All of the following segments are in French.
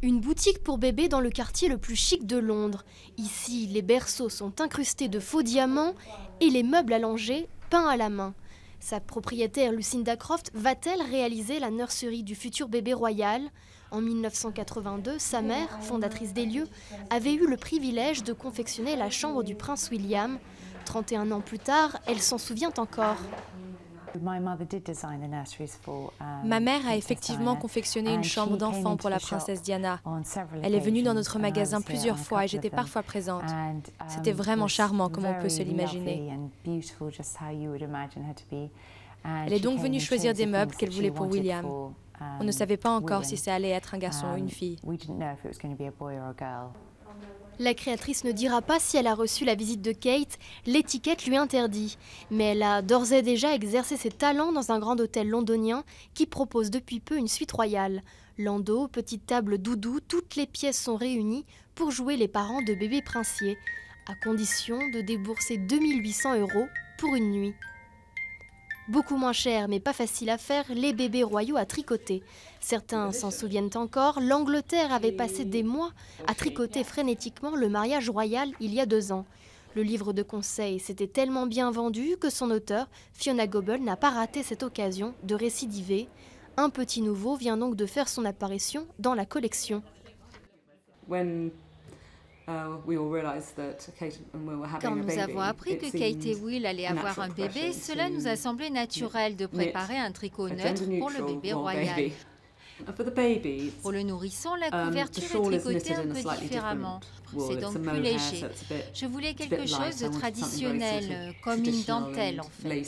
Une boutique pour bébés dans le quartier le plus chic de Londres. Ici, les berceaux sont incrustés de faux diamants et les meubles allongés peints à la main. Sa propriétaire Lucinda Croft va-t-elle réaliser la nurserie du futur bébé royal? En 1982, sa mère, fondatrice des lieux, avait eu le privilège de confectionner la chambre du prince William. 31 ans plus tard, elle s'en souvient encore. Ma mère a effectivement confectionné une chambre d'enfant pour la princesse Diana. Elle est venue dans notre magasin plusieurs fois et j'étais parfois présente. C'était vraiment charmant comme on peut se l'imaginer. Elle est donc venue choisir des meubles qu'elle voulait pour William. On ne savait pas encore si ça allait être un garçon ou une fille. La créatrice ne dira pas si elle a reçu la visite de Kate, l'étiquette lui interdit. Mais elle a d'ores et déjà exercé ses talents dans un grand hôtel londonien qui propose depuis peu une suite royale. Landau, petite table doudou, toutes les pièces sont réunies pour jouer les parents de bébés princiers, à condition de débourser 2800 € pour une nuit. Beaucoup moins cher, mais pas facile à faire, les bébés royaux à tricoter. Certains s'en souviennent encore, l'Angleterre avait passé des mois à tricoter frénétiquement le mariage royal il y a 2 ans. Le livre de conseils s'était tellement bien vendu que son auteur, Fiona Goble, n'a pas raté cette occasion de récidiver. Un petit nouveau vient donc de faire son apparition dans la collection. Quand nous avons appris que Kate et Will allaient avoir un bébé, cela nous a semblé naturel de préparer un tricot neutre pour le bébé royal. Pour le nourrisson, la couverture est tricotée un peu différemment. C'est donc plus léger. Je voulais quelque chose de traditionnel, comme une dentelle en fait.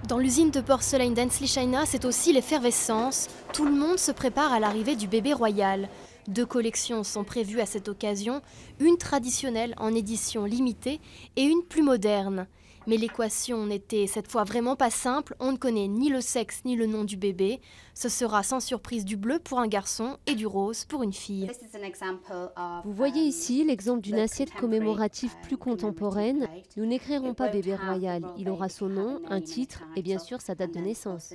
Dans l'usine de porcelaine d'Ansley China, c'est aussi l'effervescence. Tout le monde se prépare à l'arrivée du bébé royal. 2 collections sont prévues à cette occasion, une traditionnelle en édition limitée et une plus moderne. Mais l'équation n'était cette fois vraiment pas simple, on ne connaît ni le sexe ni le nom du bébé. Ce sera sans surprise du bleu pour un garçon et du rose pour une fille. Vous voyez ici l'exemple d'une assiette commémorative plus contemporaine. Nous n'écrirons pas bébé royal, il aura son nom, un titre et bien sûr sa date de naissance.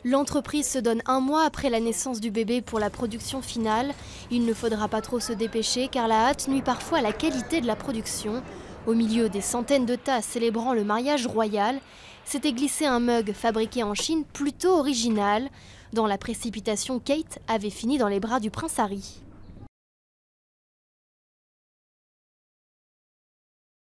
L'entreprise se donne 1 mois après la naissance du bébé pour la production finale. Il ne faudra pas trop se dépêcher car la hâte nuit parfois à la qualité de la production. Au milieu des centaines de tasses célébrant le mariage royal, s'était glissé un mug fabriqué en Chine plutôt original. Dans la précipitation, Kate avait fini dans les bras du prince Harry.